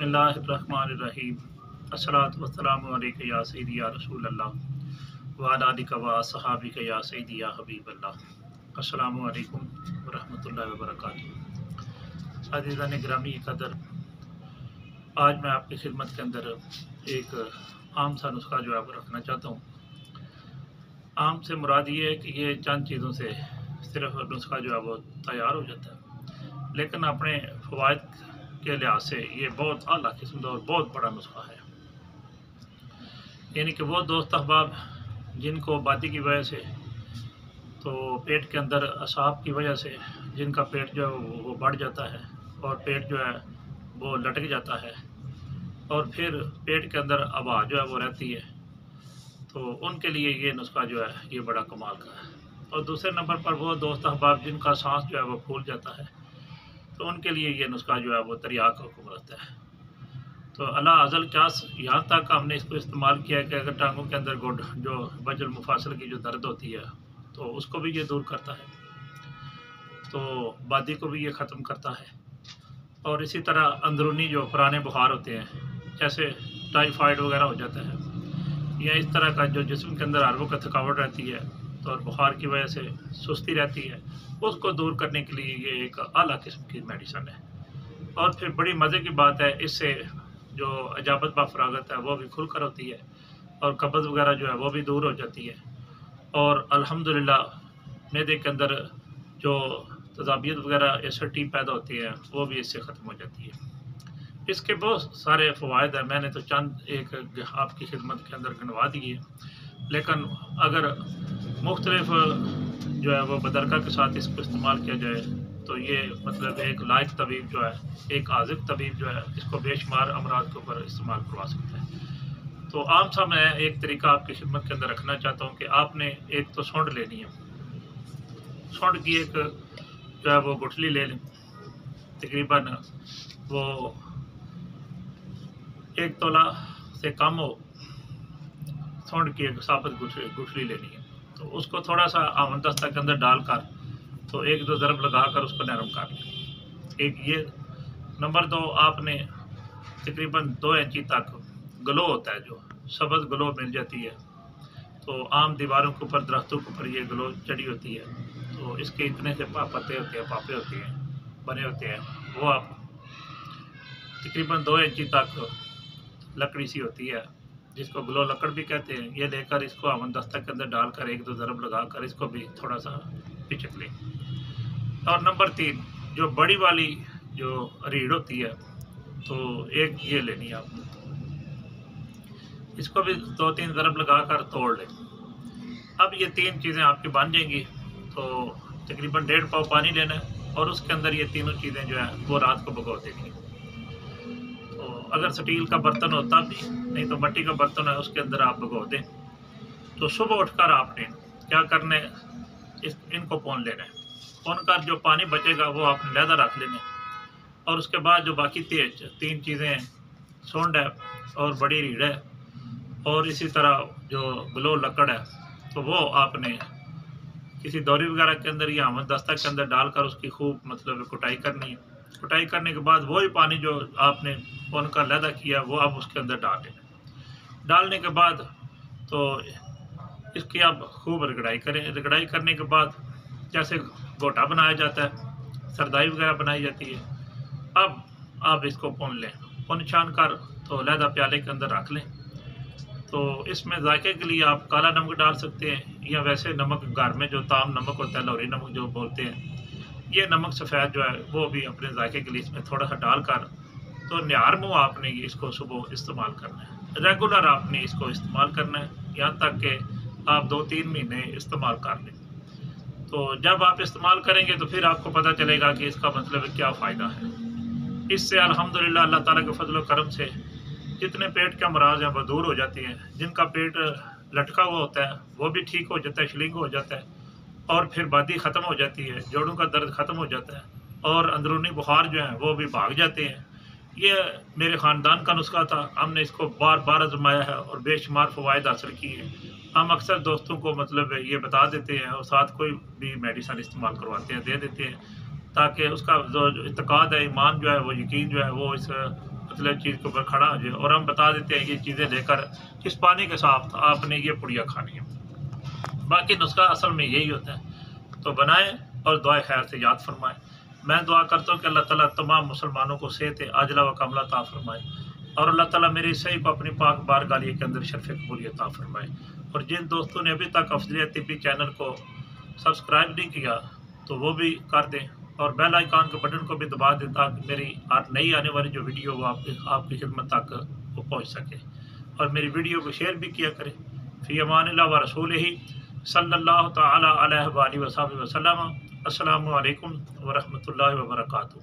बिस्मिल्लाहिर्रहमानिर्रहीम। अस्सलातु वस्सलामु अलैका या सय्यदी या रसूल अल्लाह व अला आलिका व अस्हाबिका या सय्यदी या हबीब अल्लाह। अस्सलामु अलैकुम व रहमतुल्लाहि व बरकातुहू। अज़ीज़ान गिरामी कदर, आज मैं आपकी खिदमत के अंदर एक आम सा नुस्खा जो है वो रखना चाहता हूँ। आम से मुराद ये है कि ये चंद चीज़ों से सिर्फ नुस्खा जो है वो तैयार हो जाता है, लेकिन अपने फ़वाइद के लिहाज से ये बहुत आला किस्म का और बहुत बड़ा नुस्खा है। यानी कि वो दोस्त अहबाब जिनको बादी की वजह से, तो पेट के अंदर असाब की वजह से जिनका पेट जो है वो बढ़ जाता है और पेट जो है वो लटक जाता है और फिर पेट के अंदर आवाज़ जो है वो रहती है, तो उनके लिए ये नुस्खा जो है ये बड़ा कमाल का है। और दूसरे नंबर पर वो दोस्त अहबाब जिनका सांस जो है वो फूल जाता है, तो उनके लिए ये नुस्खा जो है वो तरियाक का हुक्म रहता है। तो अला अज़ल चास यहाँ तक हमने इसको इस्तेमाल किया है कि अगर टांगों के अंदर गुड जो बजल मुफासल की जो दर्द होती है तो उसको भी ये दूर करता है, तो बादी को भी ये ख़त्म करता है। और इसी तरह अंदरूनी जो पुराने बुखार होते हैं, जैसे टाइफाइड वगैरह हो जाता है या इस तरह का जो जिस्म के अंदर हर वक्त थकावट रहती है तो और बुखार की वजह से सुस्ती रहती है, उसको दूर करने के लिए ये एक आला किस्म की मेडिसन है। और फिर बड़ी मज़े की बात है, इससे जो अजाबत बा फरागत है वो भी खुल कर होती है और कब्ज़ वगैरह जो है वो भी दूर हो जाती है। और अल्हम्दुलिल्लाह मैदे के अंदर जो तज़ाबियत वगैरह एसिडिटी पैदा होती है वो भी इससे ख़त्म हो जाती है। इसके बहुत सारे फ़वाइद हैं, मैंने तो चंद एक आपकी खिदमत के अंदर गिनवा दिए, लेकिन अगर मुख्तलिफ जो है वो बदरका के साथ इसको इस्तेमाल किया जाए तो ये मतलब एक लायक तबीब जो है, एक आज़िब तबीब जो है, इसको बेशुमार अमराज के ऊपर इस्तेमाल करवा सकता है। तो आम सा मैं एक तरीका आपकी खिदमत के अंदर रखना चाहता हूँ कि आपने एक तो सौंड लेनी है। सौंड की एक जो है वो गुठली ले लें, तकरीबन वो 1 तोला से कम हो। सौंड की एक साबुत गुठली लेनी है, तो उसको थोड़ा सा आमन दस्ता के अंदर डालकर तो 1-2 ज़रब लगाकर उसको नरम कर लें। एक ये। नंबर 2, आपने तकरीबन 2 इंची तक ग्लो होता है, जो सब्ज़ ग्लो मिल जाती है, तो आम दीवारों के ऊपर दरख्तों के ऊपर ये ग्लो चढ़ी होती है, तो इसके इतने से पत्ते होते हैं, पापे होते हैं, बने होते हैं, वो आप तकरीबन 2 इंची तक लकड़ी सी होती है जिसको ग्लो लकड़ भी कहते हैं, ये लेकर इसको अमन दस्ता के अंदर डालकर 1-2 ज़रब लगाकर इसको भी थोड़ा सा पिचक लें। और नंबर 3, जो बड़ी वाली जो रीढ़ होती है, तो एक ये लेनी है आपने, इसको भी 2-3 ज़रब लगाकर तोड़ लें। अब ये 3 चीज़ें आपकी बन जाएंगी, तो तकरीबन 1.5 पाव पानी लेना है और उसके अंदर ये तीनों चीज़ें जो है वो रात को भिगो देनी है। तो अगर स्टील का बर्तन होता भी, नहीं तो मिट्टी का बर्तन है, उसके अंदर आप भिगो दें। तो सुबह उठकर आपने क्या करना है, इनको पौन लेना है। पौन कर जो पानी बचेगा वो आपने लहदा रख लेना है। और उसके बाद जो बाकी 3 चीज़ें हैं, सूंड है और बड़ी रीढ़ है और इसी तरह जो ग्लो लकड़ है, तो वो आपने किसी दौरी वगैरह के अंदर या हमद दस्ता के अंदर डालकर उसकी खूब मतलब कुटाई करनी है। कुटाई करने के बाद वही पानी जो आपने पौन कर लहदा किया वो आप उसके अंदर डाल लेना। डालने के बाद तो इसकी आप खूब रगड़ाई करें। रगड़ाई करने के बाद जैसे गोटा बनाया जाता है, सरदाई वगैरह बनाई जाती है, अब आप इसको पौन लें। पौन छान कर तो लहदा प्याले के अंदर रख लें। तो इसमें जायके के लिए आप काला नमक डाल सकते हैं या वैसे नमक घर में जो ताम नमक होता है, लौरी नमक जो बोलते हैं, ये नमक सफ़ेद जो है वो भी अपने जायके के लिए इसमें थोड़ा सा डालकर तो निहार मुँह आपने इसको सुबह इस्तेमाल करना है। रेगुलर आपने इसको इस्तेमाल करना है, यहाँ तक कि आप 2-3 महीने इस्तेमाल कर लें। तो जब आप इस्तेमाल करेंगे तो फिर आपको पता चलेगा कि इसका मतलब क्या फ़ायदा है। इससे अल्हम्दुलिल्लाह अल्लाह ताला के फजल व करम से जितने पेट के अमराज हैं वो दूर हो जाते हैं। जिनका पेट लटका हुआ होता है वो भी ठीक हो जाता है, श्लिंग हो जाता है और फिर बादी ख़त्म हो जाती है, जोड़ों का दर्द ख़त्म हो जाता है और अंदरूनी बुखार जो हैं वो भी भाग जाते हैं। ये मेरे ख़ानदान का नुस्खा था, हमने इसको बार बार आजमाया है और बेशुमार फ़वाइद हासिल किए हैं। हम अक्सर दोस्तों को मतलब ये बता देते हैं और साथ कोई भी मेडिसन इस्तेमाल करवाते हैं, दे देते हैं, ताकि उसका जो इत्तेकाद है, ईमान जो है वो, यकीन जो है वो इस پتلے چیز کے اوپر کھڑا ہو جائے اور ہم بتا دیتے ہیں یہ چیزیں لے کر اس پانی کے ساتھ آپ نے یہ پڑیا کھانی ہے۔ باقی نسخہ اصل میں یہی ہوتا ہے، تو بنائیں اور دعائے خیر سے یاد فرمائیں۔ میں دعا کرتا ہوں کہ اللہ تعالیٰ تمام مسلمانوں کو صحت عاجلہ و کاملہ عطا فرمائے، اور اللہ تعالیٰ میری صحیح کو اپنی پاک بارگاہ کے اندر شرف قبولیت عطا فرمائے۔ اور جن دوستوں نے ابھی تک افضلیت طبی چینل کو سبسکرائب نہیں کیا تو وہ بھی کر دیں، اور بیل آئیکن کے بٹن کو بھی دبا دیں تاکہ میری نئی آنے والی جو ویڈیو وہ آپ کی خدمت تک وہ پہنچ سکے، اور میری ویڈیو کو شیئر بھی کیا کریں۔ فی امان اللہ و رسولہ صلی اللہ تعالی علیہ وآلہ وصحبہ وسلم۔ السلام علیکم ورحمۃ اللہ وبرکاتہ۔